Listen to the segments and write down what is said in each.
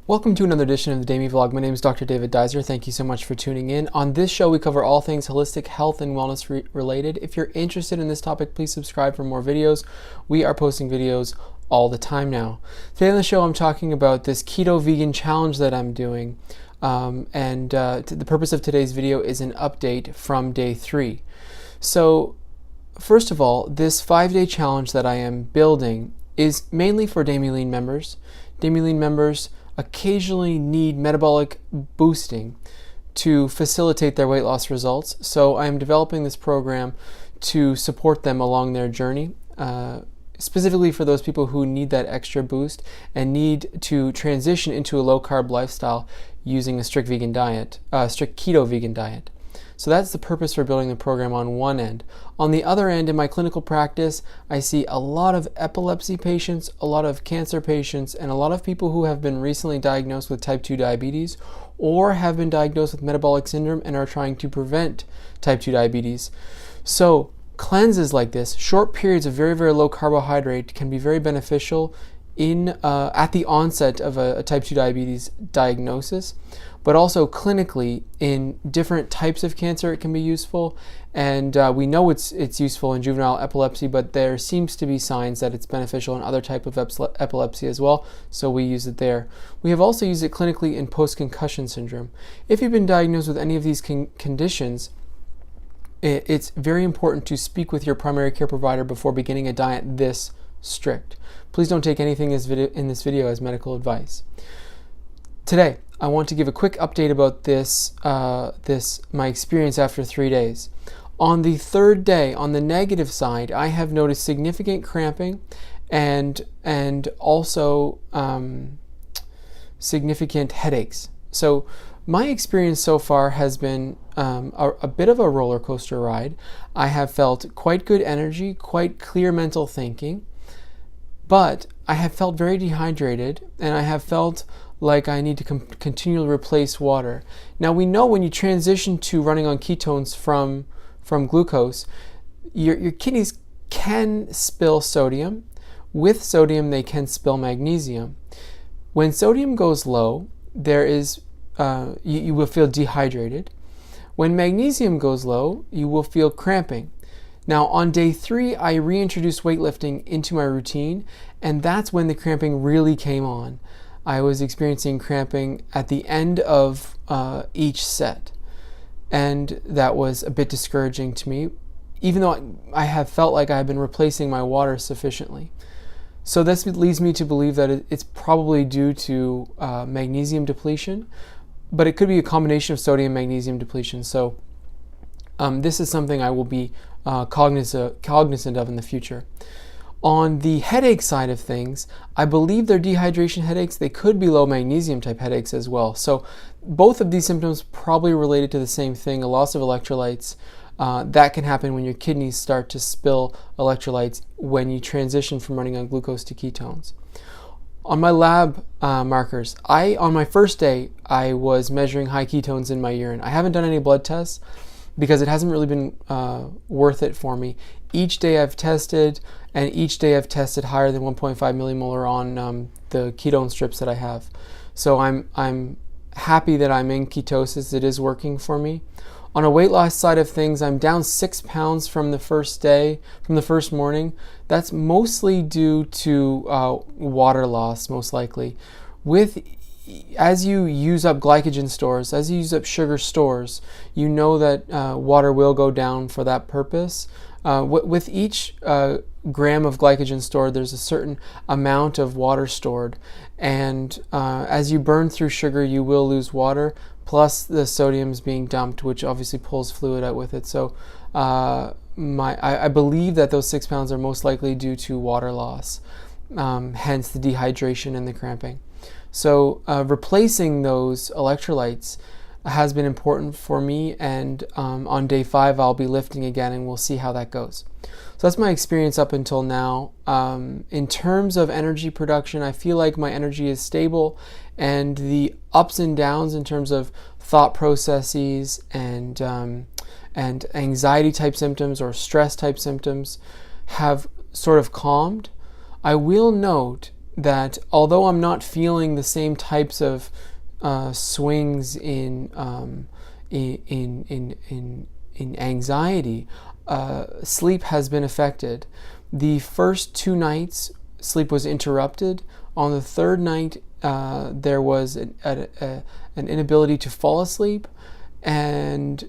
Welcome to another edition of the DAMY Vlog. My name is Dr. David Duizer. Thank you so much for tuning in. On this show, we cover all things holistic health and wellness related. If you're interested in this topic, please subscribe for more videos. We are posting videos all the time now. Today on the show, I'm talking about this Ketovegan challenge that I'm doing. The purpose of today's video is an update from day 3. So, first of all, this 5-day challenge that I am building is mainly for DAMY Lean members. DAMY Lean members occasionally need metabolic boosting to facilitate their weight loss results. So I am developing this program to support them along their journey, specifically for those people who need that extra boost and need to transition into a low-carb lifestyle using a strict keto vegan diet. So that's the purpose for building the program on one end. On the other end, in my clinical practice, I see a lot of epilepsy patients, a lot of cancer patients, and a lot of people who have been recently diagnosed with type 2 diabetes or have been diagnosed with metabolic syndrome and are trying to prevent type 2 diabetes. So cleanses like this, short periods of very, very low carbohydrate, can be very beneficial at the onset of a type 2 diabetes diagnosis, but also clinically in different types of cancer it can be useful. And we know it's useful in juvenile epilepsy, but there seems to be signs that it's beneficial in other type of epilepsy as well, so we use it there. We have also used it clinically in post-concussion syndrome. If you've been diagnosed with any of these conditions, it's very important to speak with your primary care provider before beginning a diet this strict. Please don't take anything in this video as medical advice. Today, I want to give a quick update about my experience after 3 days. On the third day, on the negative side, I have noticed significant cramping and also significant headaches. So my experience so far has been a bit of a roller coaster ride. I have felt quite good energy, quite clear mental thinking, but I have felt very dehydrated, and I have felt like I need to continually replace water. Now, we know when you transition to running on ketones from glucose, your kidneys can spill sodium. With sodium, they can spill magnesium. When sodium goes low, you will feel dehydrated. When magnesium goes low, you will feel cramping. Now, on day 3, I reintroduced weightlifting into my routine, and that's when the cramping really came on. I was experiencing cramping at the end of each set, and that was a bit discouraging to me, even though I have felt like I have been replacing my water sufficiently. So this leads me to believe that it's probably due to magnesium depletion, but it could be a combination of sodium and magnesium depletion. So this is something I will be cognizant of in the future. On the headache side of things, I believe they're dehydration headaches. They could be low magnesium type headaches as well. So both of these symptoms probably related to the same thing, a loss of electrolytes. That can happen when your kidneys start to spill electrolytes when you transition from running on glucose to ketones. On my lab markers, on my first day, I was measuring high ketones in my urine. I haven't done any blood tests because it hasn't really been worth it for me. Each day I've tested, and each day I've tested higher than 1.5 millimolar on the ketone strips that I have. So I'm happy that I'm in ketosis. It is working for me. On a weight loss side of things, I'm down 6 pounds from the first morning. That's mostly due to water loss, most likely. As you use up glycogen stores, as you use up sugar stores, you know that water will go down for that purpose. With each gram of glycogen stored, there's a certain amount of water stored, and as you burn through sugar, you will lose water, plus the sodium is being dumped, which obviously pulls fluid out with it. So I believe that those 6 pounds are most likely due to water loss, hence the dehydration and the cramping. So replacing those electrolytes has been important for me, and on day 5 I'll be lifting again, and we'll see how that goes. So that's my experience up until now. In terms of energy production, I feel like my energy is stable, and the ups and downs in terms of thought processes and anxiety type symptoms or stress type symptoms have sort of calmed. I will note that although I'm not feeling the same types of swings in anxiety, sleep has been affected. The first 2 nights, sleep was interrupted. On the 3rd night, there was an inability to fall asleep, and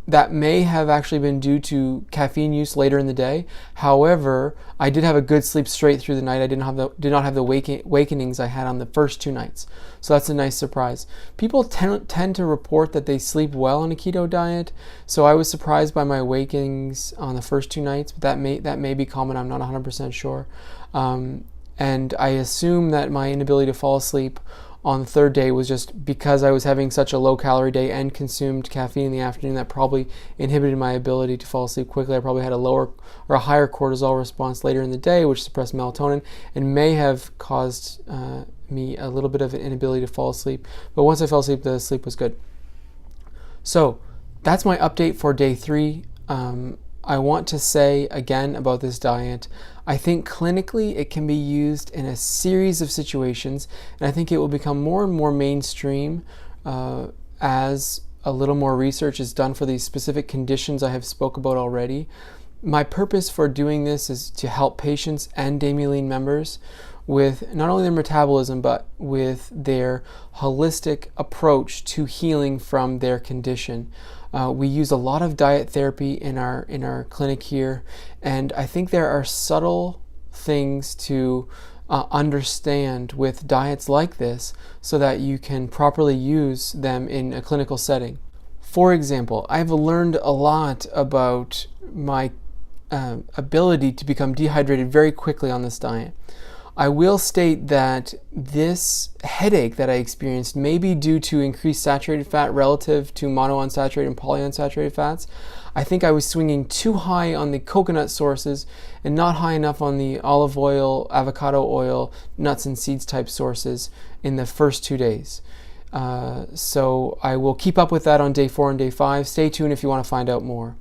that may have actually been due to caffeine use later in the day. However, I did have a good sleep straight through the night. I did not have the wakenings I had on the first 2 nights. So that's a nice surprise. People tend to report that they sleep well on a keto diet. So I was surprised by my awakenings on the first 2 nights, but that may be common. I'm not 100% sure. And I assume that my inability to fall asleep on the 3rd day was just because I was having such a low calorie day and consumed caffeine in the afternoon. That probably inhibited my ability to fall asleep quickly. I probably had a lower or a higher cortisol response later in the day, which suppressed melatonin and may have caused me a little bit of an inability to fall asleep. But once I fell asleep, the sleep was good. So that's my update for day 3. I want to say again about this diet, I think clinically it can be used in a series of situations, and I think it will become more and more mainstream as a little more research is done for these specific conditions I have spoke about already. My purpose for doing this is to help patients and DAMY Lean members with not only their metabolism, but with their holistic approach to healing from their condition. We use a lot of diet therapy in our clinic here, and I think there are subtle things to understand with diets like this so that you can properly use them in a clinical setting. For example, I've learned a lot about my ability to become dehydrated very quickly on this diet. I will state that this headache that I experienced may be due to increased saturated fat relative to monounsaturated and polyunsaturated fats. I think I was swinging too high on the coconut sources and not high enough on the olive oil, avocado oil, nuts and seeds type sources in the first 2 days. So I will keep up with that on day 4 and day 5. Stay tuned if you want to find out more.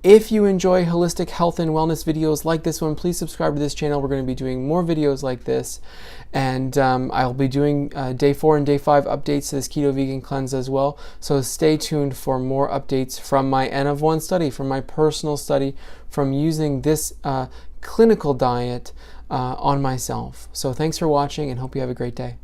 If you enjoy holistic health and wellness videos like this one, please subscribe to this channel. We're going to be doing more videos like this. And I'll be doing day 4 and day 5 updates to this Ketovegan cleanse as well. So stay tuned for more updates from my N of 1 study, from my personal study, from using this clinical diet on myself. So thanks for watching and hope you have a great day.